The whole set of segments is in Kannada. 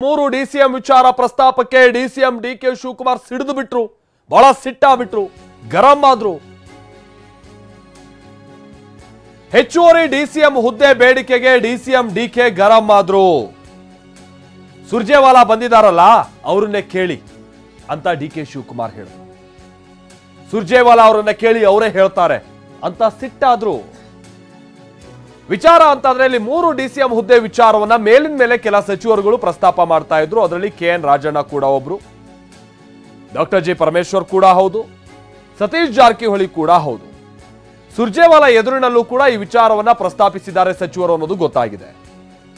ಮೂರು ಡಿಸಿಎಂ ವಿಚಾರ ಪ್ರಸ್ತಾಪಕ್ಕೆ ಡಿಸಿಎಂ ಡಿಕೆ ಶಿವಕುಮಾರ್ ಸಿಡಿದು ಬಿಟ್ರು, ಬಹಳ ಸಿಟ್ಟಾಗ್ಬಿಟ್ರು, ಗರಂ ಆದ್ರು. ಹೆಚ್ಚುವರಿ ಡಿಸಿಎಂ ಹುದ್ದೆ ಬೇಡಿಕೆಗೆ ಡಿಸಿಎಂ ಡಿಕೆ ಗರಂ ಆದ್ರು. ಸುರ್ಜೇವಾಲಾ ಬಂದಿದಾರಲ್ಲ ಅವರನ್ನೇ ಕೇಳಿ ಅಂತ ಡಿಕೆ ಶಿವಕುಮಾರ್ ಹೇಳಿದ್ರು. ಸುರ್ಜೇವಾಲಾ ಅವರನ್ನ ಕೇಳಿ ಅವರೇ ಹೇಳ್ತಾರೆ ಅಂತ ಸಿಟ್ಟಾದ್ರು. ವಿಚಾರ ಅಂತಂದ್ರೆ ಇಲ್ಲಿ ಮೂರು ಡಿಸಿಎಂ ಹುದ್ದೆ ವಿಚಾರವನ್ನ ಮೇಲಿನ ಮೇಲೆ ಕೆಲ ಸಚಿವರುಗಳು ಪ್ರಸ್ತಾಪ ಮಾಡ್ತಾ ಇದ್ರು. ಅದರಲ್ಲಿ ಕೆಎನ್ ರಾಜಣ್ಣ ಕೂಡ ಒಬ್ರು, ಡಾಕ್ಟರ್ ಜಿ ಪರಮೇಶ್ವರ್ ಕೂಡ ಹೌದು, ಸತೀಶ್ ಜಾರಕಿಹೊಳಿ ಕೂಡ ಹೌದು. ಸುರ್ಜೇವಾಲಾ ಎದುರಿನಲ್ಲೂ ಕೂಡ ಈ ವಿಚಾರವನ್ನ ಪ್ರಸ್ತಾಪಿಸಿದ್ದಾರೆ ಸಚಿವರು ಅನ್ನೋದು ಗೊತ್ತಾಗಿದೆ.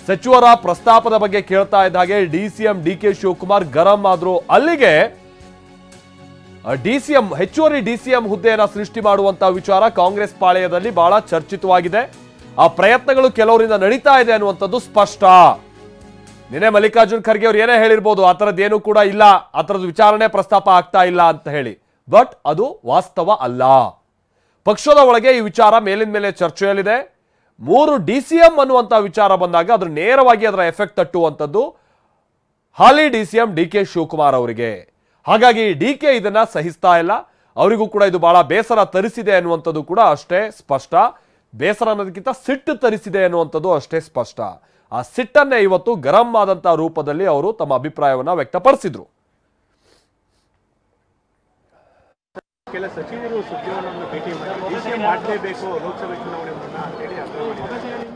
ಸಚಿವರ ಪ್ರಸ್ತಾಪದ ಬಗ್ಗೆ ಕೇಳ್ತಾ ಇದ್ದ ಹಾಗೆ ಡಿಸಿಎಂ ಡಿಕೆ ಶಿವಕುಮಾರ್ ಗರಂ ಆದ್ರು. ಅಲ್ಲಿಗೆ ಡಿಸಿಎಂ ಹೆಚ್ಚುವರಿ ಡಿಸಿಎಂ ಹುದ್ದೆಯನ್ನ ಸೃಷ್ಟಿ ಮಾಡುವಂತಹ ವಿಚಾರ ಕಾಂಗ್ರೆಸ್ ಪಾಳೆಯದಲ್ಲಿ ಬಹಳ ಚರ್ಚಿತವಾಗಿದೆ. ಆ ಪ್ರಯತ್ನಗಳು ಕೆಲವರಿಂದ ನಡೀತಾ ಇದೆ ಅನ್ನುವಂಥದ್ದು ಸ್ಪಷ್ಟ. ನಿನ್ನೆ ಮಲ್ಲಿಕಾರ್ಜುನ್ ಖರ್ಗೆ ಅವರು ಏನೇ ಹೇಳಿರ್ಬೋದು, ಆ ಥರದ್ದೇನು ಕೂಡ ಇಲ್ಲ, ಆ ಥರದ ವಿಚಾರಣೆ ಪ್ರಸ್ತಾಪ ಆಗ್ತಾ ಇಲ್ಲ ಅಂತ ಹೇಳಿ. ಬಟ್ ಅದು ವಾಸ್ತವ ಅಲ್ಲ. ಪಕ್ಷದ ಒಳಗೆ ಈ ವಿಚಾರ ಮೇಲಿನ ಮೇಲೆ ಚರ್ಚೆಯಲ್ಲಿದೆ. ಮೂರು ಡಿಸಿಎಂ ಅನ್ನುವಂಥ ವಿಚಾರ ಬಂದಾಗ ಅದ್ರ ನೇರವಾಗಿ ಅದರ ಎಫೆಕ್ಟ್ ತಟ್ಟುವಂಥದ್ದು ಹಾಲಿ ಡಿಸಿಎಂ ಡಿಕೆ ಶಿವಕುಮಾರ್ ಅವರಿಗೆ. ಹಾಗಾಗಿ ಡಿಕೆ ಇದನ್ನ ಸಹಿಸ್ತಾ ಇಲ್ಲ. ಅವರಿಗೂ ಕೂಡ ಇದು ಬಹಳ ಬೇಸರ ತರಿಸಿದೆ ಅನ್ನುವಂಥದ್ದು ಕೂಡ ಅಷ್ಟೇ ಸ್ಪಷ್ಟ. ಬೇಸರ ಅನ್ನೋದಕ್ಕಿಂತ ಸಿಟ್ಟು ತರಿಸಿದೆ ಅನ್ನುವಂಥದ್ದು ಅಷ್ಟೇ ಸ್ಪಷ್ಟ. ಆ ಸಿಟ್ಟನ್ನೇ ಇವತ್ತು ಗರಂ ಆದಂತಹ ರೂಪದಲ್ಲಿ ಅವರು ತಮ್ಮ ಅಭಿಪ್ರಾಯವನ್ನ ವ್ಯಕ್ತಪಡಿಸಿದ್ರು. ಕೆಲ ಸಚಿವರು ಸುರ್ಜೇವಾಲಾವನ್ನು ಭೇಟಿ ಮಾಡಿ ಡಿಸಿಎಂ ಮಾಡಲೇಬೇಕು ಲೋಕಸಭೆ ಚುನಾವಣೆ ಮುನ್ನ ಅಂತ ಹೇಳಿ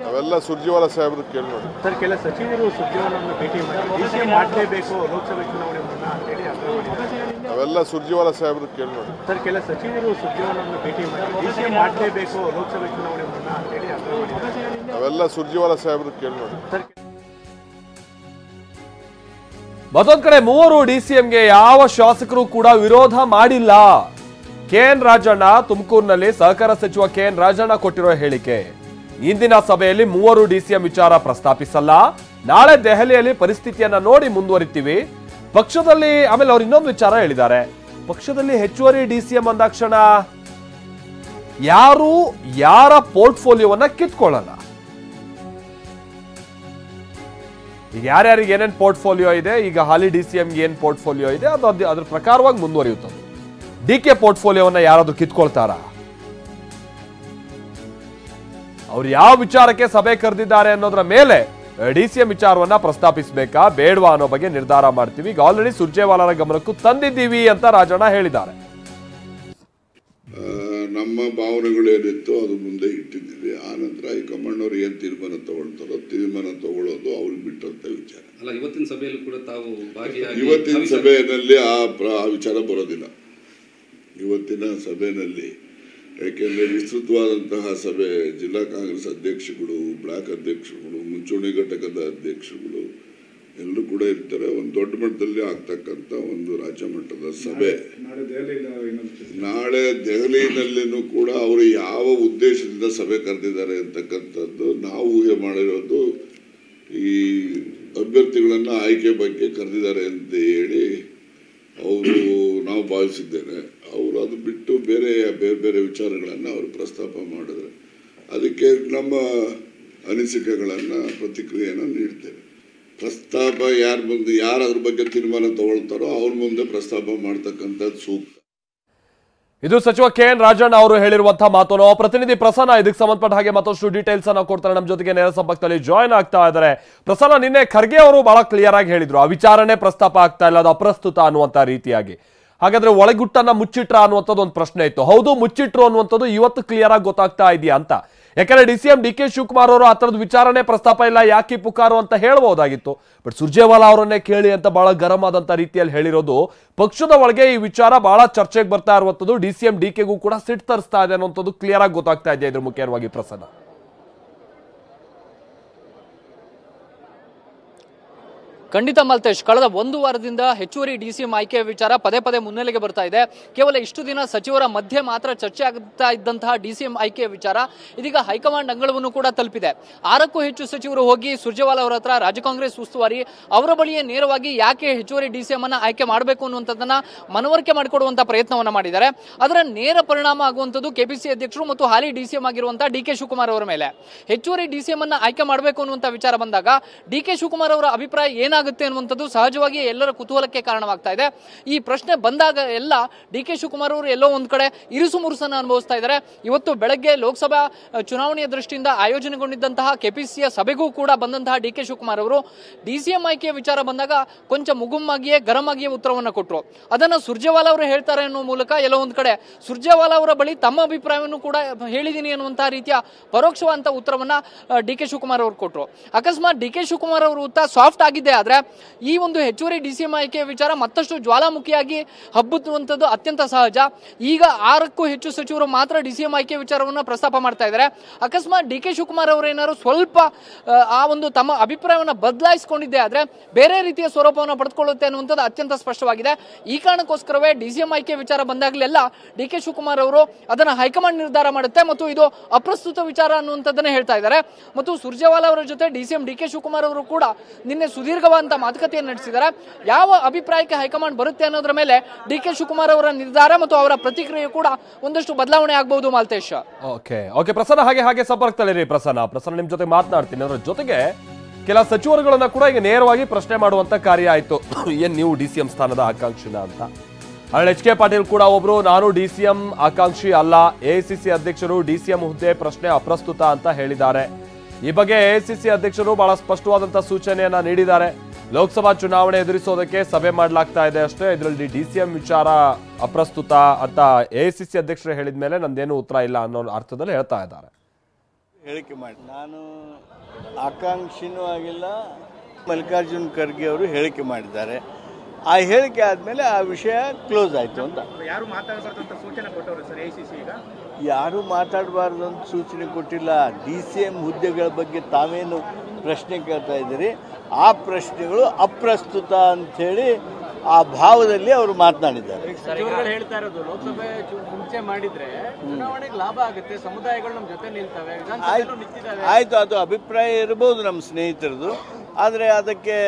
ಅವೆಲ್ಲ ಸುರ್ಜೇವಾಲಾ ಸಾಹೇಬರು ಕೇಳಿ ನೋಡಿ ಸರ್. ಕೆಲ ಸಚಿವರು ಸುರ್ಜೇವಾಲಾವನ್ನು ಭೇಟಿ ಮಾಡಿ ಡಿಸಿಎಂ ಮಾಡಲೇಬೇಕು ಲೋಕಸಭೆ ಚುನಾವಣೆ ಮುನ್ನ ಅಂತ ಹೇಳಿ ಅವೆಲ್ಲ ಸುರ್ಜೇವಾಲಾ ಸಾಹೇಬರು ಕೇಳಿ ನೋಡಿ ಸರ್. ಕೆಲ ಸಚಿವರು ಸುರ್ಜೇವಾಲಾವನ್ನು ಭೇಟಿ ಮಾಡಿ ಡಿಸಿಎಂ ಮಾಡಲೇಬೇಕು ಲೋಕಸಭೆ ಚುನಾವಣೆ ಮುನ್ನ ಅಂತ ಹೇಳಿ ಅವೆಲ್ಲ ಸುರ್ಜೇವಾಲಾ ಸಾಹೇಬರು ಕೇಳಿ ನೋಡಿ ಸರ್. ಮತ್ತೊಂದ್ ಕಡೆ ಮೂವರು ಡಿಸಿಎಂಗೆ ಯಾವ ಶಾಸಕರು ಕೂಡ ವಿರೋಧ ಮಾಡಿಲ್ಲ. ಕೆಎನ್ ರಾಜಣ್ಣ ತುಮಕೂರಿನಲ್ಲಿ ಸಹಕಾರ ಸಚಿವ ಕೆಎನ್ ರಾಜಣ್ಣ ಕೊಟ್ಟಿರೋ ಹೇಳಿಕೆ, ಇಂದಿನ ಸಭೆಯಲ್ಲಿ ಮೂವರು ಡಿಸಿಎಂ ವಿಚಾರ ಪ್ರಸ್ತಾಪಿಸಲ್ಲ, ನಾಳೆ ದೆಹಲಿಯಲ್ಲಿ ಪರಿಸ್ಥಿತಿಯನ್ನ ನೋಡಿ ಮುಂದುವರಿತೀವಿ ಪಕ್ಷದಲ್ಲಿ. ಆಮೇಲೆ ಅವ್ರು ಇನ್ನೊಂದು ವಿಚಾರ ಹೇಳಿದ್ದಾರೆ, ಪಕ್ಷದಲ್ಲಿ ಹೆಚ್ಚುವರಿ ಡಿಸಿಎಂ ಅಂದಾಕ್ಷಣ ಯಾರು ಯಾರ ಪೋರ್ಟ್ಫೋಲಿಯೋವನ್ನ ಕಿತ್ಕೊಳ್ಳಲ್ಲ. ಈಗ ಯಾರ್ಯಾರಿಗೆ ಏನೇನು ಪೋರ್ಟ್ಫೋಲಿಯೋ ಇದೆ, ಈಗ ಹಾಲಿ ಡಿಸಿಎಂಗೆ ಏನ್ ಪೋರ್ಟ್ಫೋಲಿಯೋ ಇದೆ ಅದು ಅದ್ರ ಪ್ರಕಾರವಾಗಿ ಮುಂದುವರಿಯುತ್ತದೆ. ಡಿಕೆ ಪೋರ್ಟ್ಫೋಲಿಯೋವನ್ನ ಯಾರಾದ್ರೂ ಕಿತ್ಕೊಳ್ತಾರ? ಅವ್ರು ಯಾವ ವಿಚಾರಕ್ಕೆ ಸಭೆ ಕರೆದಿದ್ದಾರೆ ಅನ್ನೋದ್ರ ಮೇಲೆ ಡಿಸಿಎಂ ವಿಚಾರವನ್ನ ಪ್ರಸ್ತಾಪಿಸಬೇಕಾ ಬೇಡವಾ ಅನ್ನೋ ಬಗ್ಗೆ ನಿರ್ಧಾರ ಮಾಡ್ತೀವಿ. ಈಗ ಆಲ್ರೆಡಿ ಸುರ್ಜೇವಾಲಾರ ಗಮನಕ್ಕೂ ತಂದಿದ್ದೀವಿ ಅಂತ ರಾಜಣ್ಣ ಹೇಳಿದ್ದಾರೆ. ನಮ್ಮ ಭಾವನೆಗಳು ಏನಿತ್ತು ಅದು ಮುಂದೆ ಇಟ್ಟಿದ್ದೀವಿ. ಆ ನಂತರ ಹೈಕಮಾಂಡ್ ಅವ್ರು ಏನ್ ತೀರ್ಮಾನ ತಗೊಳ್ತಾರೋ ತೀರ್ಮಾನ ತಗೊಳ್ಳೋದು ಅವ್ರಿಗೆ ಬಿಟ್ಟಂತ ವಿಚಾರ. ಇವತ್ತಿನ ಸಭೆಯಲ್ಲಿ ಕೂಡ ತಾವು ಇವತ್ತಿನ ಸಭೆಯಲ್ಲಿ ಆ ವಿಚಾರ ಬರೋದಿಲ್ಲ. ಇವತ್ತಿನ ಸಭೆಯಲ್ಲಿ ಯಾಕೆಂದ್ರೆ ವಿಸ್ತೃತವಾದಂತಹ ಸಭೆ, ಜಿಲ್ಲಾ ಕಾಂಗ್ರೆಸ್ ಅಧ್ಯಕ್ಷಗಳು, ಬ್ಲಾಕ್ ಅಧ್ಯಕ್ಷಗಳು, ಮುಂಚೂಣಿ ಘಟಕದ ಅಧ್ಯಕ್ಷಗಳು ಎಲ್ಲರೂ ಕೂಡ ಇರ್ತಾರೆ. ಒಂದು ದೊಡ್ಡ ಮಟ್ಟದಲ್ಲಿ ಆಗ್ತಕ್ಕಂಥ ಒಂದು ರಾಜ್ಯ ಮಟ್ಟದ ಸಭೆ ನಾಳೆ ದೆಹಲಿನಲ್ಲಿನೂ ಕೂಡ ಅವರು ಯಾವ ಉದ್ದೇಶದಿಂದ ಸಭೆ ಕರೆದಿದ್ದಾರೆ ಅಂತಕ್ಕಂಥದ್ದು ನಾವು ಊಹೆ ಮಾಡಿರೋದು, ಈ ಅಭ್ಯರ್ಥಿಗಳನ್ನ ಆಯ್ಕೆ ಬಗ್ಗೆ ಕರೆದಿದ್ದಾರೆ ಅಂತ ಹೇಳಿ ಅವರು ನಾವು ಭಾವಿಸಿದ್ದೇನೆ. ಅವರು ಅದು ಬಿಟ್ಟು ಬೇರೆ ಬೇರೆ ವಿಚಾರಗಳನ್ನು ಅವರು ಪ್ರಸ್ತಾಪ ಮಾಡಿದ್ರೆ ಅದಕ್ಕೆ ನಮ್ಮ ಅನಿಸಿಕೆಗಳನ್ನು ಪ್ರತಿಕ್ರಿಯೆಯನ್ನು ನೀಡ್ತೇವೆ. ಪ್ರಸ್ತಾಪ ಯಾರು ಅದ್ರ ಬಗ್ಗೆ ತೀರ್ಮಾನ ತಗೊಳ್ತಾರೋ ಅವ್ರ ಮುಂದೆ ಪ್ರಸ್ತಾಪ ಮಾಡ್ತಕ್ಕಂಥದ್ದು ಸೂಕ್ತ. ಇದು ಸಚಿವ ಕೆಎನ್ ರಾಜಣ್ಣ ಅವರು ಹೇಳಿರುವಂತಹ ಮಾತು. ನಾವು ಪ್ರತಿನಿಧಿ ಪ್ರಸನ್ನ ಇದಕ್ಕೆ ಸಂಬಂಧಪಟ್ಟ ಹಾಗೆ ಮತ್ತಷ್ಟು ಡೀಟೇಲ್ಸ್ ಅನ್ನ ಕೊಡ್ತಾರೆ. ನಮ್ಮ ಜೊತೆಗೆ ನೇರ ಸಂಪರ್ಕದಲ್ಲಿ ಜಾಯ್ನ್ ಆಗ್ತಾ ಇದ್ದಾರೆ. ಪ್ರಸನ್ನ, ನಿನ್ನೆ ಖರ್ಗೆ ಅವರು ಬಹಳ ಕ್ಲಿಯರ್ ಆಗಿ ಹೇಳಿದ್ರು, ಆ ವಿಚಾರಣೆ ಪ್ರಸ್ತಾಪ ಆಗ್ತಾ ಇಲ್ಲ, ಅದು ಅಪ್ರಸ್ತುತ ಅನ್ನುವಂತ ರೀತಿಯಾಗಿ. ಹಾಗಾದ್ರೆ ಒಳಗುಟ್ಟನ್ನ ಮುಚ್ಚಿಟ್ರ ಅನ್ನುವಂಥದ್ದು ಒಂದು ಪ್ರಶ್ನೆ ಇತ್ತು. ಹೌದು, ಮುಚ್ಚಿಟ್ರು ಅನ್ನುವಂಥದ್ದು ಇವತ್ತು ಕ್ಲಿಯರ್ ಆಗಿ ಗೊತ್ತಾಗ್ತಾ ಇದೆಯಾ ಅಂತ. ಯಾಕಂದ್ರೆ ಡಿಸಿಎಂ ಡಿಕೆ ಶಿವಕುಮಾರ್ ಅವರು ಆ ಥರದ ವಿಚಾರಣೆ ಪ್ರಸ್ತಾಪ ಇಲ್ಲ, ಯಾಕೆ ಪುಕಾರು ಅಂತ ಹೇಳ್ಬಹುದಾಗಿತ್ತು. ಬಟ್ ಸುರ್ಜೇವಾಲಾ ಅವರನ್ನೇ ಕೇಳಿ ಅಂತ ಬಹಳ ಗರಂ ಆದಂತ ರೀತಿಯಲ್ಲಿ ಹೇಳಿರೋದು. ಪಕ್ಷದ ಒಳಗೆ ಈ ವಿಚಾರ ಬಹಳ ಚರ್ಚೆಗೆ ಬರ್ತಾ ಇರುವಂತದ್ದು, ಡಿಸಿಎಂ ಡಿಕೆಗೂ ಕೂಡ ಸಿಟ್ಟು ತರಿಸ್ತಾ ಇದೆ ಅನ್ನುವಂಥದ್ದು ಕ್ಲಿಯರ್ ಆಗಿ ಗೊತ್ತಾಗ್ತಾ ಇದೆ. ಇದ್ರ ಮುಖ್ಯವಾಗಿ ಪ್ರಸನ್ನ, ಖಂಡಿತ ಮಲ್ತೇಶ್, ಕಳೆದ ಒಂದು ವಾರದಿಂದ ಹೆಚ್ಚುವರಿ ಡಿಸಿಎಂ ಆಯ್ಕೆ ವಿಚಾರ ಪದೇ ಪದೇ ಮುನ್ನೆಲೆಗೆ ಬರ್ತಾ ಇದೆ. ಕೇವಲ ಇಷ್ಟು ದಿನ ಸಚಿವರ ಮಧ್ಯೆ ಮಾತ್ರ ಚರ್ಚೆ ಆಗ್ತಾ ಇದ್ದಂತಹ ಡಿಸಿಎಂ ಆಯ್ಕೆಯ ವಿಚಾರ ಇದೀಗ ಹೈಕಮಾಂಡ್ ಅಂಗಳವನ್ನು ಕೂಡ ತಲುಪಿದೆ. 6ಕ್ಕೂ ಹೆಚ್ಚು ಸಚಿವರು ಹೋಗಿ ಸುರ್ಜೇವಾಲಾ ಅವರ ಹತ್ರ, ರಾಜ್ಯ ಕಾಂಗ್ರೆಸ್ ಉಸ್ತುವಾರಿ ಅವರ ಬಳಿಯೇ ನೇರವಾಗಿ ಯಾಕೆ ಹೆಚ್ಚುವರಿ ಡಿಸಿಎಂ ಅನ್ನ ಆಯ್ಕೆ ಮಾಡಬೇಕು ಅನ್ನುವಂಥದ್ದನ್ನ ಮನವರಿಕೆ ಮಾಡಿಕೊಡುವಂತಹ ಪ್ರಯತ್ನವನ್ನ ಮಾಡಿದ್ದಾರೆ. ಅದರ ನೇರ ಪರಿಣಾಮ ಆಗುವಂಥದ್ದು ಕೆಪಿಸಿ ಅಧ್ಯಕ್ಷರು ಮತ್ತು ಹಾಲಿ ಡಿಸಿಎಂ ಆಗಿರುವಂತಹ ಡಿಕೆ ಶಿವಕುಮಾರ್ ಅವರ ಮೇಲೆ. ಹೆಚ್ಚುವರಿ ಡಿಸಿಎಂ ಅನ್ನ ಆಯ್ಕೆ ಮಾಡಬೇಕು ಅನ್ನುವಂಥ ವಿಚಾರ ಬಂದಾಗ ಡಿಕೆ ಶಿವಕುಮಾರ್ ಅವರ ಅಭಿಪ್ರಾಯ ಏನಾಗುತ್ತೆ ಏನಾಗುತ್ತೆ ಅನ್ನುವಂಥದ್ದು ಸಹಜವಾಗಿ ಎಲ್ಲರ ಕುತೂಹಲಕ್ಕೆ ಕಾರಣವಾಗ್ತಾ ಇದೆ. ಈ ಪ್ರಶ್ನೆ ಬಂದಾಗ ಎಲ್ಲ ಡಿ ಕೆ ಶಿವಕುಮಾರ್ ಅವರು ಎಲ್ಲೋ ಒಂದ್ ಕಡೆ ಇರುಸು ಮುರುಸನ್ನು ಅನುಭವಿಸ್ತಾ ಇದ್ದಾರೆ. ಇವತ್ತು ಬೆಳಗ್ಗೆ ಲೋಕಸಭಾ ಚುನಾವಣೆಯ ದೃಷ್ಟಿಯಿಂದ ಆಯೋಜನೆಗೊಂಡಿದ್ದಂತಹ ಕೆಪಿಸಿಸಿಯ ಸಭೆಗೂ ಕೂಡ ಬಂದಂತಹ ಡಿ ಕೆ ಶಿವಕುಮಾರ್ ಅವರು ಡಿಸಿಎಂ ಆಯ್ಕೆಯ ವಿಚಾರ ಬಂದಾಗ ಕೊಂಚ ಮುಗುಮ್ಮಾಗಿಯೇ ಗರಂ ಆಗಿಯೇ ಉತ್ತರವನ್ನು ಕೊಟ್ಟರು. ಅದನ್ನು ಸುರ್ಜೇವಾಲಾ ಅವರು ಹೇಳ್ತಾರೆ ಅನ್ನೋ ಮೂಲಕ ಎಲ್ಲೋ ಒಂದ್ ಕಡೆ ಸುರ್ಜೇವಾಲಾ ಅವರ ಬಳಿ ತಮ್ಮ ಅಭಿಪ್ರಾಯವನ್ನು ಕೂಡ ಹೇಳಿದೀನಿ ಅನ್ನುವಂತಹ ರೀತಿಯ ಪರೋಕ್ಷವಾದಂತ ಉತ್ತರವನ್ನ ಡಿ ಕೆ ಶಿವಕುಮಾರ್ ಅವರು ಕೊಟ್ಟರು. ಅಕಸ್ಮಾತ್ ಡಿ ಕೆ ಶಿವಕುಮಾರ್ ಅವರು ಉತ್ತರ ಸಾಫ್ಟ್ ಆಗಿದ್ದೆ ಆದ್ರೆ ಈ ಒಂದು ಹೆಚ್ಚುವರಿ ಡಿಸಿಎಂ ಆಯ್ಕೆಯ ವಿಚಾರ ಮತ್ತಷ್ಟು ಜ್ವಾಲಾಮುಖಿಯಾಗಿ ಹಬ್ಬುವಂತದ್ದು ಅತ್ಯಂತ ಸಹಜ. ಈಗ 6ಕ್ಕೂ ಹೆಚ್ಚು ಸಚಿವರು ಮಾತ್ರ ಡಿಸಿಎಂ ಆಯ್ಕೆ ವಿಚಾರವನ್ನ ಪ್ರಸ್ತಾಪ ಮಾಡ್ತಾ ಇದ್ದಾರೆ. ಅಕಸ್ಮಾತ್ ಡಿ ಕೆ ಶಿವಕುಮಾರ್ ಅವರು ಏನಾದ್ರು ಸ್ವಲ್ಪ ಆ ಒಂದು ತಮ್ಮ ಅಭಿಪ್ರಾಯವನ್ನು ಬದಲಾಯಿಸಿಕೊಂಡಿದ್ದೆ ಆದ್ರೆ ಬೇರೆ ರೀತಿಯ ಸ್ವರೂಪವನ್ನು ಪಡೆದುಕೊಳ್ಳುತ್ತೆ ಅನ್ನುವಂಥದ್ದು ಅತ್ಯಂತ ಸ್ಪಷ್ಟವಾಗಿದೆ. ಈ ಕಾರಣಕ್ಕೋಸ್ಕರವೇ ಡಿಸಿಎಂ ಆಯ್ಕೆ ವಿಚಾರ ಬಂದಾಗಲೆಲ್ಲ ಡಿ ಕೆ ಶಿವಕುಮಾರ್ ಅವರು ಅದನ್ನ ಹೈಕಮಾಂಡ್ ನಿರ್ಧಾರ ಮಾಡುತ್ತೆ ಮತ್ತು ಇದು ಅಪ್ರಸ್ತುತ ವಿಚಾರ ಅನ್ನುವಂಥದ್ದನ್ನ ಹೇಳ್ತಾ ಇದ್ದಾರೆ. ಮತ್ತು ಸುರ್ಜೇವಾಲಾ ಅವರ ಜೊತೆ ಡಿಸಿಎಂ ಡಿ ಕೆ ಶಿವಕುಮಾರ್ ಅವರು ಕೂಡ ನಿನ್ನೆ ಸುದೀರ್ಘವಾದಂತಹ ಮಾತುಕತೆಯನ್ನು ನಡೆಸಿದ್ದಾರೆ. ಯಾವ ಅಭಿಪ್ರಾಯಕ್ಕೆ ಹೈಕಮಾಂಡ್ ಬರುತ್ತೆ ಅನ್ನೋದ್ರ ಮೇಲೆ ಡಿ ಕೆ ಶಿವಕುಮಾರ್ ಅವರ ನಿರ್ಧಾರ ಮತ್ತು ಅವರ ಪ್ರತಿಕ್ರಿಯೆ ಕೂಡ ಒಂದಷ್ಟು ಬದಲಾವಣೆ ಆಗಬಹುದು. ಮಾಲ್ತೇಶ್, ಓಕೆ ಪ್ರಸನ್ನ, ಹಾಗೆ ಸಂಪರ್ಕದಲ್ಲಿರಿ. ಪ್ರಸನ್ನ ನಿಮ್ ಜೊತೆ ಮಾತನಾಡ್ತೀನಿ. ಅದರ ಜೊತೆಗೆ ಕೆಲ ಸಚಿವರುಗಳನ್ನ ಕೂಡ ಈಗ ನೇರವಾಗಿ ಪ್ರಶ್ನೆ ಮಾಡುವಂತ ಕಾರ್ಯ ಆಯ್ತು. ಏನ್ ನೀವು ಡಿಸಿಎಂ ಸ್ಥಾನದ ಆಕಾಂಕ್ಷಿನ ಅಂತ. ಅಲ್ಲಿ ಎಚ್ ಕೆ ಪಾಟೀಲ್ ಕೂಡ ಒಬ್ರು ನಾನು ಡಿಸಿಎಂ ಆಕಾಂಕ್ಷಿ ಅಲ್ಲ, ಎಐಸಿಸಿ ಅಧ್ಯಕ್ಷರು ಡಿಸಿಎಂ ಹುದ್ದೆ ಪ್ರಶ್ನೆ ಅಪ್ರಸ್ತುತ ಅಂತ ಹೇಳಿದ್ದಾರೆ. ಈ ಬಗ್ಗೆ ಎಐಸಿಸಿ ಅಧ್ಯಕ್ಷರು ಬಹಳ ಸ್ಪಷ್ಟವಾದಂತಹ ಸೂಚನೆಯನ್ನ ನೀಡಿದ್ದಾರೆ. ಲೋಕಸಭಾ ಚುನಾವಣೆ ಎದುರಿಸೋದಕ್ಕೆ ಸಭೆ ಮಾಡಲಾಗ್ತಾ ಇದೆ ಅಷ್ಟೇ, ಇದರಲ್ಲಿ ಡಿಸಿಎಂ ವಿಚಾರ ಅಪ್ರಸ್ತುತ ಅಂತ ಎಐಸಿಸಿ ಅಧ್ಯಕ್ಷರು ಹೇಳಿದ ಮೇಲೆ ನಂದೇನು ಉತ್ತರ ಇಲ್ಲ ಅನ್ನೋ ಅರ್ಥದಲ್ಲಿ ಹೇಳ್ತಾ ಇದ್ದಾರೆ. ಹೇಳಿಕೆ ಮಾಡಿ ನಾನು ಆಕಾಂಕ್ಷಿನೂ ಆಗಿಲ್ಲ, ಮಲ್ಲಿಕಾರ್ಜುನ್ ಖರ್ಗೆ ಅವರು ಹೇಳಿಕೆ ಮಾಡಿದ್ದಾರೆ. ಆ ಹೇಳಿಕೆ ಆದಮೇಲೆ ಆ ವಿಷಯ ಕ್ಲೋಸ್ ಆಯಿತು ಅಂತ. ಯಾರು ಮಾತಾಡಬಾರ್ದು ಅಂತ ಸೂಚನೆ ಕೊಟ್ಟವರು ಸರ್ ಎಐಸಿಸಿ? ಈಗ ಯಾರು ಮಾತಾಡಬಾರ್ದು ಅಂತ ಸೂಚನೆ ಕೊಟ್ಟಿಲ್ಲ. ಡಿಸಿಎಂ ಹುದ್ದೆಗಳ ಬಗ್ಗೆ ತಾವೇನು ಪ್ರಶ್ನೆ ಕೇಳ್ತಾ ಇದ್ದೀರಿ, ಆ ಪ್ರಶ್ನೆಗಳು ಅಪ್ರಸ್ತುತ ಅಂಥೇಳಿ ಆ ಭಾವದಲ್ಲಿ ಅವರು ಮಾತನಾಡಿದ್ದಾರೆ. ಹೇಳ್ತಾ ಇರೋದು ಲೋಕಸಭೆ ಮುಂಚೆ ಮಾಡಿದ್ರೆ ಚುನಾವಣೆಗೆ ಲಾಭ ಆಗುತ್ತೆ, ಸಮುದಾಯಗಳು ನಮ್ಮ ಜೊತೆ ನಿಲ್ತವೆ. ಆಯ್ತು, ಅದು ಅಭಿಪ್ರಾಯ ಇರಬಹುದು ನಮ್ಮ ಸ್ನೇಹಿತರದು. ಆದರೆ ಅದಕ್ಕೆ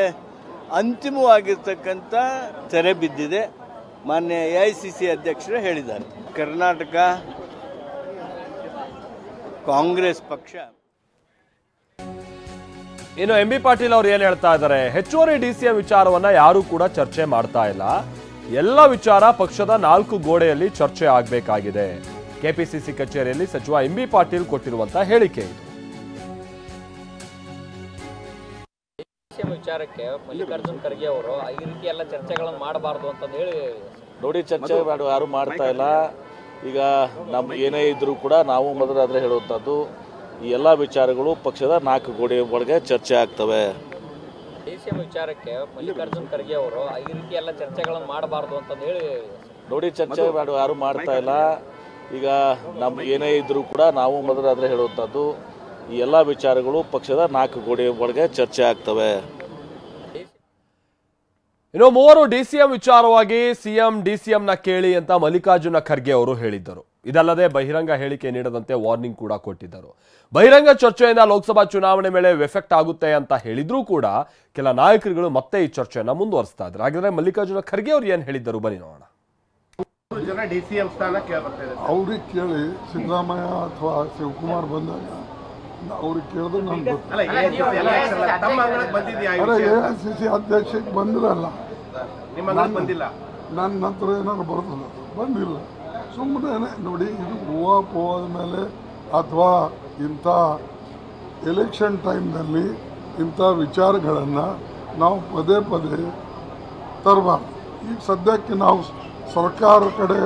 ಅಂತಿಮವಾಗಿರ್ತಕ್ಕಂಥ ತೆರೆ ಬಿದ್ದಿದೆ. ಮಾನ್ಯ ಎಐಸಿಸಿ ಅಧ್ಯಕ್ಷರು ಹೇಳಿದ್ದಾರೆ. ಕರ್ನಾಟಕ ಕಾಂಗ್ರೆಸ್ ಪಕ್ಷ. ಇನ್ನು ಎಂ ಬಿ ಪಾಟೀಲ್ ಅವರು ಏನ್ ಹೇಳ್ತಾ ಇದ್ದಾರೆ, ಹೆಚ್ಚುವರಿ ಡಿಸಿಎಂ ವಿಚಾರವನ್ನ ಯಾರು ಕೂಡ ಚರ್ಚೆ ಮಾಡ್ತಾ ಇಲ್ಲ. ಎಲ್ಲ ವಿಚಾರ ಪಕ್ಷದ 4 ಗೋಡೆಯಲ್ಲಿ ಚರ್ಚೆ ಆಗಬೇಕಾಗಿದೆ. ಕೆಪಿಸಿಸಿ ಕಚೇರಿಯಲ್ಲಿ ಸಚಿವ ಎಂ ಬಿ ಪಾಟೀಲ್ ಕೊಟ್ಟಿರುವಂತಹ ಹೇಳಿಕೆ ಇದು. ವಿಚಾರಕ್ಕೆ ಮಲ್ಲಿಕಾರ್ಜುನ್ ಖರ್ಗೆ ಅವರು ಈ ರೀತಿ ಎಲ್ಲ ಚರ್ಚೆಗಳನ್ನು ಮಾಡಬಾರ್ದು ಅಂತ ಹೇಳಿ ನೋಡಿ, ಚರ್ಚೆ ಯಾರು ಮಾಡ್ತಾ ಇಲ್ಲ. ಈಗ ನಮ್ಮ ಏನೇ ಇದ್ರೂ ಕೂಡ ನಾವು ಮೊದಲಾದ್ರೆ ಹೇಳುವಂಥದ್ದು ಈ ಎಲ್ಲ ವಿಚಾರಗಳು ಪಕ್ಷದ 4 ಗೋಡೆ ಒಳಗೆ ಚರ್ಚೆ ಆಗ್ತವೆ. ಡಿಸಿಎಂ ವಿಚಾರಕ್ಕೆ ಮಲ್ಲಿಕಾರ್ಜುನ್ ಖರ್ಗೆ ಅವರು ಈ ರೀತಿ ಎಲ್ಲ ಚರ್ಚೆಗಳನ್ನು ಮಾಡಬಾರ್ದು ಅಂತ ಹೇಳಿ ನೋಡಿ, ಚರ್ಚೆ ಯಾರು ಮಾಡ್ತಾ ಇಲ್ಲ. ಈಗ ನಮ್ಮ ಏನೇ ಇದ್ರೂ ಕೂಡ ನಾವು ಮೊದಲಾದ್ರೆ ಹೇಳುವಂಥದ್ದು ಈ ಎಲ್ಲ ವಿಚಾರಗಳು ಪಕ್ಷದ 4 ಗೋಡೆ ಒಳಗೆ ಚರ್ಚೆ ಆಗ್ತವೆ. ಇನ್ನು 3 ಡಿಸಿಎಂ ವಿಚಾರವಾಗಿ ಸಿಎಂ ಡಿಸಿಎಂ ನ ಕೇಳಿ ಅಂತ ಮಲ್ಲಿಕಾರ್ಜುನ ಖರ್ಗೆ ಅವರು ಹೇಳಿದ್ದರು. ಇದಲ್ಲದೆ ಬಹಿರಂಗ ಹೇಳಿಕೆ ನೀಡದಂತೆ ವಾರ್ನಿಂಗ್ ಕೂಡ ಕೊಟ್ಟಿದ್ದರು. ಬಹಿರಂಗ ಚರ್ಚೆಯಿಂದ ಲೋಕಸಭಾ ಚುನಾವಣೆ ಮೇಲೆ ಎಫೆಕ್ಟ್ ಆಗುತ್ತೆ ಅಂತ ಹೇಳಿದ್ರೂ ಕೂಡ ಕೆಲ ನಾಯಕರುಗಳು ಮತ್ತೆ ಈ ಚರ್ಚೆಯನ್ನ ಮುಂದುವರಿಸ್ತಾ ಇದ್ದಾರೆ. ಹಾಗಾದ್ರೆ ಮಲ್ಲಿಕಾರ್ಜುನ ಖರ್ಗೆ ಅವರು ಏನ್ ಹೇಳಿದ್ದರು ಬನ್ನಿ ನೋಡೋಣ. ಡಿಸಿಎಂ ಸ್ಥಾನ ಅವ್ರಿಗೆ ಕೇಳಿ, ಸಿದ್ದರಾಮಯ್ಯ ಅಥವಾ ಶಿವಕುಮಾರ್ ಬಂದಾಗ ಅವ್ರಿಗೆ ಕೇಳಿದ್ರೆ ನನ್ಗೆ ಎಐಸಿಸಿ ಅಧ್ಯಕ್ಷಕ್ಕೆ ಬಂದಿರಲ್ಲ, ನನ್ನ ನಂತರ ಏನಾದ್ರು ಬರ್ತದೆ, ಬಂದಿಲ್ಲ. ಸುಮ್ಮನೆ ನೋಡಿ, ಇದು ಊಹಾಪೋಹದ ಮೇಲೆ ಅಥವಾ ಇಂಥ ಎಲೆಕ್ಷನ್ ಟೈಮ್ನಲ್ಲಿ ಇಂಥ ವಿಚಾರಗಳನ್ನು ನಾವು ಪದೇ ಪದೇ ತರಬಾರ್ದು. ಈಗ ಸದ್ಯಕ್ಕೆ ನಾವು ಸರ್ಕಾರ ಕಡೆ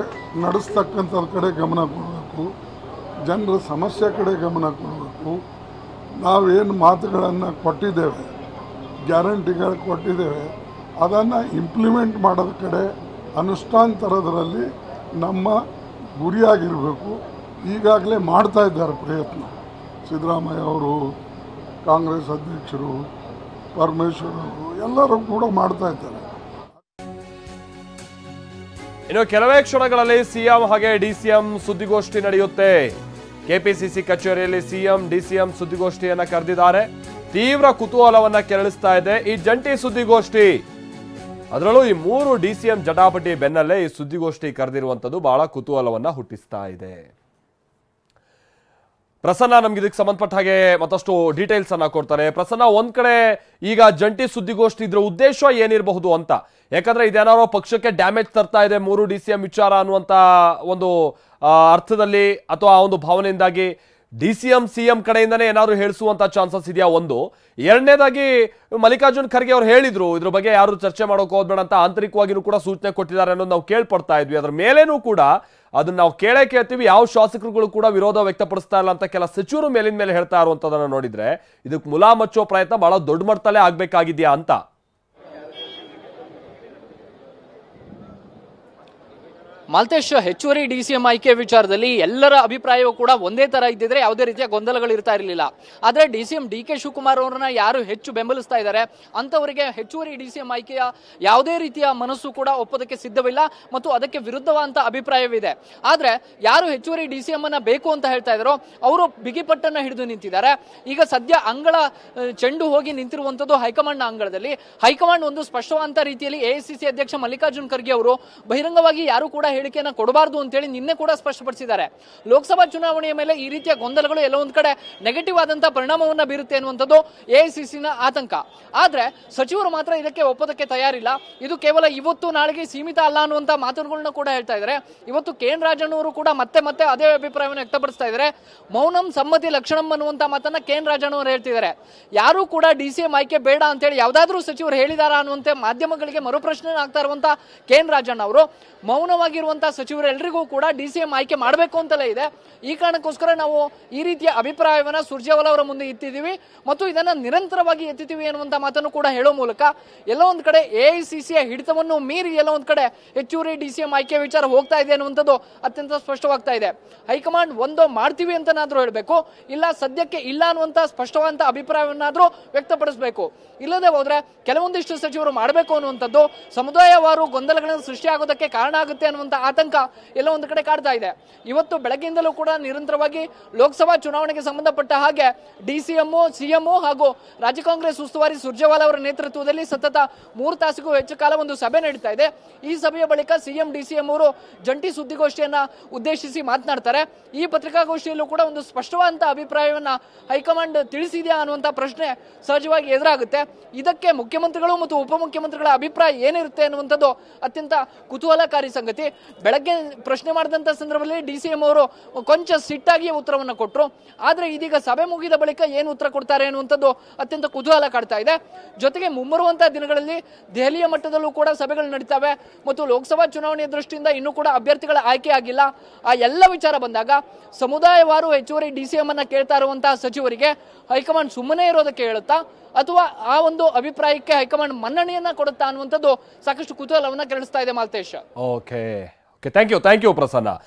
ನಡೆಸ್ತಕ್ಕಂಥದ್ರ ಕಡೆ ಗಮನ ಕೊಡಬೇಕು, ಜನರ ಸಮಸ್ಯೆ ಕಡೆ ಗಮನ ಕೊಡಬೇಕು. ನಾವೇನು ಮಾತುಗಳನ್ನು ಕೊಟ್ಟಿದ್ದೇವೆ, ಗ್ಯಾರಂಟಿಗಳು ಕೊಟ್ಟಿದ್ದೇವೆ, ಅದನ್ನು ಇಂಪ್ಲಿಮೆಂಟ್ ಮಾಡೋದ ಕಡೆ ಅನುಷ್ಠಾನ ತರೋದರಲ್ಲಿ ನಮ್ಮ ಗುರಿಯಾಗಿರಬೇಕು. ಈಗಾಗಲೇ ಮಾಡ್ತಾ ಇದ್ದಾರೆ ಪ್ರಯತ್ನ. ಸಿದ್ದರಾಮಯ್ಯ ಅವರು, ಕಾಂಗ್ರೆಸ್ ಅಧ್ಯಕ್ಷರು, ಪರಮೇಶ್ವರ್ ಅವರು ಎಲ್ಲರೂ ಕೂಡ ಮಾಡ್ತಾ ಇದ್ದಾರೆ. ಇನ್ನು ಕೆಲವೇ ಕ್ಷಣಗಳಲ್ಲಿ ಸಿಎಂ ಹಾಗೆ ಡಿಸಿಎಂ ಸುದ್ದಿಗೋಷ್ಠಿ ನಡೆಯುತ್ತೆ. ಕೆಪಿಸಿಸಿ ಕಚೇರಿಯಲ್ಲಿ ಸಿಎಂ ಡಿಸಿಎಂ ಸುದ್ದಿಗೋಷ್ಠಿಯನ್ನ ಕರೆದಿದ್ದಾರೆ. ತೀವ್ರ ಕುತೂಹಲವನ್ನ ಕೆರಳಿಸ್ತಾ ಇದೆ ಈ ಜಂಟಿ ಸುದ್ದಿಗೋಷ್ಠಿ. ಅದರಲ್ಲೂ ಈ 3 ಡಿಸಿಎಂ ಜಟಾಪಟಿ ಬೆನ್ನಲ್ಲೇ ಈ ಸುದ್ದಿಗೋಷ್ಠಿ ಕರೆದಿರುವಂಥದ್ದು ಬಹಳ ಕುತೂಹಲವನ್ನ ಹುಟ್ಟಿಸ್ತಾ ಇದೆ. ಪ್ರಸನ್ನ ನಮ್ಗೆ ಇದಕ್ಕೆ ಸಂಬಂಧಪಟ್ಟ ಹಾಗೆ ಮತ್ತಷ್ಟು ಡೀಟೇಲ್ಸ್ ಅನ್ನ ಕೊಡ್ತಾರೆ. ಪ್ರಸನ್ನ, ಒಂದ್ ಕಡೆ ಈಗ ಜಂಟಿ ಸುದ್ದಿಗೋಷ್ಠಿ ಇದ್ರ ಉದ್ದೇಶ ಏನಿರಬಹುದು ಅಂತ, ಯಾಕಂದ್ರೆ ಇದೇನಾರೋ ಪಕ್ಷಕ್ಕೆ ಡ್ಯಾಮೇಜ್ ತರ್ತಾ ಇದೆ 3 DCM ವಿಚಾರ ಅನ್ನುವಂತ ಒಂದು ಅರ್ಥದಲ್ಲಿ ಅಥವಾ ಆ ಒಂದು ಭಾವನೆಯಿಂದಾಗಿ DCM CM ಕಡೆಯಿಂದನೇ ಏನಾದ್ರು ಹೇಳಿಸುವಂತ ಚಾನ್ಸಸ್ ಇದೆಯಾ? ಒಂದು. ಎರಡನೇದಾಗಿ ಮಲ್ಲಿಕಾರ್ಜುನ್ ಖರ್ಗೆ ಅವರು ಹೇಳಿದ್ರು ಇದ್ರ ಬಗ್ಗೆ ಯಾರು ಚರ್ಚೆ ಮಾಡೋಕೆ ಹೋಗ್ಬೇಡ ಅಂತ, ಆಂತರಿಕವಾಗಿನೂ ಕೂಡ ಸೂಚನೆ ಕೊಟ್ಟಿದ್ದಾರೆ ಅನ್ನೋದು ನಾವು ಕೇಳ್ಪಡ್ತಾ ಇದ್ವಿ. ಅದ್ರ ಮೇಲೇನೂ ಕೂಡ ಅದನ್ನ ನಾವು ಕೇಳ್ತೀವಿ, ಯಾವ ಶಾಸಕರುಗಳು ಕೂಡ ವಿರೋಧ ವ್ಯಕ್ತಪಡಿಸ್ತಾ ಇಲ್ಲ ಅಂತ ಕೆಲ ಸಚಿವರು ಮೇಲಿನ ಮೇಲೆ ಹೇಳ್ತಾ ಇರುವಂತದನ್ನ ನೋಡಿದ್ರೆ ಇದಕ್ಕೆ ಮುಲಾಮಚ್ಚೋ ಪ್ರಯತ್ನ ಬಹಳ ದೊಡ್ಡ ಮಟ್ಟದಲ್ಲೇ ಆಗ್ಬೇಕಾಗಿದ್ಯಾ ಅಂತ. ಮಾಲ್ತೇಶ್, ಹೆಚ್ಚುವರಿ DCM ಆಯ್ಕೆ ವಿಚಾರದಲ್ಲಿ ಎಲ್ಲರ ಅಭಿಪ್ರಾಯವೂ ಕೂಡ ಒಂದೇ ತರ ಇದ್ದಿದ್ರೆ ಯಾವುದೇ ರೀತಿಯ ಗೊಂದಲಗಳು ಇರ್ತಾ ಇರಲಿಲ್ಲ. ಆದ್ರೆ DCM DK ಶಿವಕುಮಾರ್ ಅವರನ್ನ ಯಾರು ಹೆಚ್ಚು ಬೆಂಬಲಿಸ್ತಾ ಇದ್ದಾರೆ ಅಂತವರಿಗೆ ಹೆಚ್ಚುವರಿ DCM ಆಯ್ಕೆಯ ಯಾವುದೇ ರೀತಿಯ ಮನಸ್ಸು ಕೂಡ ಒಪ್ಪೋದಕ್ಕೆ ಸಿದ್ಧವಿಲ್ಲ ಮತ್ತು ಅದಕ್ಕೆ ವಿರುದ್ಧವಾದಂತ ಅಭಿಪ್ರಾಯವಿದೆ. ಆದ್ರೆ ಯಾರು ಹೆಚ್ಚುವರಿ DCM ಅನ್ನ ಬೇಕು ಅಂತ ಹೇಳ್ತಾ ಇದ್ದಾರೋ ಅವರು ಬಿಗಿಪಟ್ಟನ್ನ ಹಿಡಿದು ನಿಂತಿದ್ದಾರೆ. ಈಗ ಸದ್ಯ ಅಂಗಳ ಚೆಂಡು ಹೋಗಿ ನಿಂತಿರುವಂತದ್ದು ಹೈಕಮಾಂಡ್ ಅಂಗಳದಲ್ಲಿ. ಹೈಕಮಾಂಡ್ ಒಂದು ಸ್ಪಷ್ಟವಾದಂತ ರೀತಿಯಲ್ಲಿ AICC ಅಧ್ಯಕ್ಷ ಮಲ್ಲಿಕಾರ್ಜುನ್ ಖರ್ಗೆ ಅವರು ಬಹಿರಂಗವಾಗಿ ಯಾರು ಕೂಡ ಹೇಳಿಕೆಯನ್ನು ಕೊಡಬಾರದು ಅಂತ ಹೇಳಿ ನಿನ್ನೆ ಕೂಡ ಸ್ಪಷ್ಟಪಡಿಸಿದ್ದಾರೆ. ಲೋಕಸಭಾ ಚುನಾವಣೆಯ ಮೇಲೆ ಈ ರೀತಿಯ ಗೊಂದಲಗಳು ಎಲ್ಲೋ ಒಂದ್ ಕಡೆ ನೆಗೆಟಿವ್ ಆದಂತಹ ಪರಿಣಾಮವನ್ನ ಬೀರುತ್ತೆ ಅನ್ನುವಂಥದ್ದು AICCನ ಆತಂಕ. ಆದ್ರೆ ಸಚಿವರು ಮಾತ್ರ ಇದಕ್ಕೆ ಒಪ್ಪೋದಕ್ಕೆ ತಯಾರಿಲ್ಲ. ಇದು ಕೇವಲ ಇವತ್ತು ನಾಳೆಗೆ ಸೀಮಿತ ಅಲ್ಲ ಅನ್ನುವಂತ ಮಾತುಗಳನ್ನ ಕೂಡ ಹೇಳ್ತಾ ಇದ್ದಾರೆ. ಇವತ್ತು KN ರಾಜಣ್ಣವರು ಕೂಡ ಮತ್ತೆ ಮತ್ತೆ ಅದೇ ಅಭಿಪ್ರಾಯವನ್ನು ವ್ಯಕ್ತಪಡಿಸ್ತಾ ಇದ್ದಾರೆ. ಮೌನಂ ಸಮ್ಮತಿ ಲಕ್ಷಣಂ ಅನ್ನುವಂತ ಮಾತನ್ನ KN ರಾಜಣ್ಣವರು ಹೇಳ್ತಿದ್ದಾರೆ. ಯಾರು ಕೂಡ DCM ಆಯ್ಕೆ ಬೇಡ ಅಂತ ಹೇಳಿ ಯಾವ್ದಾದ್ರು ಸಚಿವರು ಹೇಳಿದಾರ ಅನ್ನುವಂತೆ ಮಾಧ್ಯಮಗಳಿಗೆ ಮರುಪ್ರಶ್ನೆ ಆಗ್ತಾ ಇರುವಂತ KN ರಾಜಣ್ಣ ಅವರು ಮೌನವಾಗಿರುವಂತಹ ಸಚಿವರೆಲ್ಲರಿಗೂ ಕೂಡ DCM ಆಯ್ಕೆ ಮಾಡಬೇಕು ಅಂತಲೇ ಇದೆ. ಈ ಕಾರಣಕ್ಕೋಸ್ಕರ ನಾವು ಈ ರೀತಿಯ ಅಭಿಪ್ರಾಯವನ್ನ ಸುರ್ಜೇವಾಲಾ ಅವರ ಮುಂದೆ ಎತ್ತಿದ್ದೀವಿ ಮತ್ತು ಇದನ್ನ ನಿರಂತರವಾಗಿ ಎತ್ತಿದ್ದೀವಿ ಅನ್ನುವಂತ ಮಾತನ್ನು ಕೂಡ ಹೇಳೋ ಮೂಲಕ ಎಲ್ಲೋ ಒಂದ್ ಕಡೆ AICCಯ ಹಿಡಿತವನ್ನು ಮೀರಿ ಎಲ್ಲೋ ಒಂದ್ ಕಡೆ ಹೆಚ್ಚುವರಿ DCM ಆಯ್ಕೆ ವಿಚಾರ ಹೋಗ್ತಾ ಇದೆ ಅನ್ನುವಂಥದ್ದು ಅತ್ಯಂತ ಸ್ಪಷ್ಟವಾಗ್ತಾ ಇದೆ. ಹೈಕಮಾಂಡ್ ಒಂದು ಮಾಡ್ತೀವಿ ಅಂತನಾದ್ರೂ ಹೇಳಬೇಕು, ಇಲ್ಲ ಸದ್ಯಕ್ಕೆ ಇಲ್ಲ ಅನ್ನುವಂತ ಸ್ಪಷ್ಟವಾದಂತ ಅಭಿಪ್ರಾಯವನ್ನಾದ್ರೂ ವ್ಯಕ್ತಪಡಿಸಬೇಕು. ಇಲ್ಲದೆ ಹೋದ್ರೆ ಕೆಲವೊಂದಿಷ್ಟು ಸಚಿವರು ಮಾಡಬೇಕು ಅನ್ನುವಂಥದ್ದು ಸಮುದಾಯವಾರು ಗೊಂದಲಗಳನ್ನು ಸೃಷ್ಟಿಯಾಗೋದಕ್ಕೆ ಕಾರಣ ಆಗುತ್ತೆ ಅನ್ನುವಂತ ಆತಂಕ ಎಲ್ಲ ಒಂದು ಕಡೆ ಕಾಡ್ತಾ ಇದೆ. ಇವತ್ತು ಬೆಳಗ್ಗೆಯಿಂದಲೂ ಕೂಡ ನಿರಂತರವಾಗಿ ಲೋಕಸಭಾ ಚುನಾವಣೆಗೆ ಸಂಬಂಧಪಟ್ಟ ಹಾಗೆ DCM CM ಹಾಗೂ ರಾಜ್ಯ ಕಾಂಗ್ರೆಸ್ ಉಸ್ತುವಾರಿ ಸುರ್ಜೇವಾಲಾ ಅವರ ನೇತೃತ್ವದಲ್ಲಿ ಸತತ 3 ತಾಸಿಗೂ ಹೆಚ್ಚು ಕಾಲ ಒಂದು ಸಭೆ ನಡೀತಾ ಇದೆ. ಈ ಸಭೆಯ ಬಳಿಕ CM DCM ಅವರು ಜಂಟಿ ಸುದ್ದಿಗೋಷ್ಠಿಯನ್ನ ಉದ್ದೇಶಿಸಿ ಮಾತನಾಡ್ತಾರೆ. ಈ ಪತ್ರಿಕಾಗೋಷ್ಠಿಯಲ್ಲೂ ಕೂಡ ಒಂದು ಸ್ಪಷ್ಟವಾದಂತ ಅಭಿಪ್ರಾಯವನ್ನ ಹೈಕಮಾಂಡ್ ತಿಳಿಸಿದೆಯಾ ಅನ್ನುವಂತ ಪ್ರಶ್ನೆ ಸಹಜವಾಗಿ ಎದುರಾಗುತ್ತೆ. ಇದಕ್ಕೆ ಮುಖ್ಯಮಂತ್ರಿಗಳು ಮತ್ತು ಉಪಮುಖ್ಯಮಂತ್ರಿಗಳ ಅಭಿಪ್ರಾಯ ಏನಿರುತ್ತೆ ಅನ್ನುವಂಥದ್ದು ಅತ್ಯಂತ ಕುತೂಹಲಕಾರಿ ಸಂಗತಿ. ಬೆಳಗ್ಗೆ ಪ್ರಶ್ನೆ ಮಾಡಿದಂತ ಸಂದರ್ಭದಲ್ಲಿ DCM ಅವರು ಕೊಂಚ ಸಿಟ್ಟಾಗಿ ಉತ್ತರವನ್ನು ಕೊಟ್ಟರು. ಆದ್ರೆ ಇದೀಗ ಸಭೆ ಮುಗಿದ ಬಳಿಕ ಏನು ಉತ್ತರ ಕೊಡ್ತಾರೆ ಅನ್ನುವಂಥದ್ದು ಅತ್ಯಂತ ಕುತೂಹಲ ಕಾಡ್ತಾ ಇದೆ. ಜೊತೆಗೆ ಮುಂಬರುವಂತಹ ದಿನಗಳಲ್ಲಿ ದೆಹಲಿಯ ಮಟ್ಟದಲ್ಲೂ ಕೂಡ ಸಭೆಗಳು ನಡೀತವೆ ಮತ್ತು ಲೋಕಸಭಾ ಚುನಾವಣೆಯ ದೃಷ್ಟಿಯಿಂದ ಇನ್ನೂ ಕೂಡ ಅಭ್ಯರ್ಥಿಗಳ ಆಯ್ಕೆ ಆಗಿಲ್ಲ. ಆ ಎಲ್ಲ ವಿಚಾರ ಬಂದಾಗ ಸಮುದಾಯವಾರು ಹೆಚ್ಚುವರಿ DCM ಅನ್ನ ಕೇಳ್ತಾ ಇರುವಂತಹ ಸಚಿವರಿಗೆ ಹೈಕಮಾಂಡ್ ಸುಮ್ಮನೆ ಇರೋದಕ್ಕೆ ಹೇಳುತ್ತಾ ಅಥವಾ ಆ ಒಂದು ಅಭಿಪ್ರಾಯಕ್ಕೆ ಹೈಕಮಾಂಡ್ ಮನ್ನಣೆಯನ್ನ ಕೊಡುತ್ತಾ ಅನ್ನುವಂಥದ್ದು ಸಾಕಷ್ಟು ಕುತೂಹಲವನ್ನ ಕೆರಳಿಸ್ತಾ ಇದೆ Maltesh. Okay, thank you Prasanna.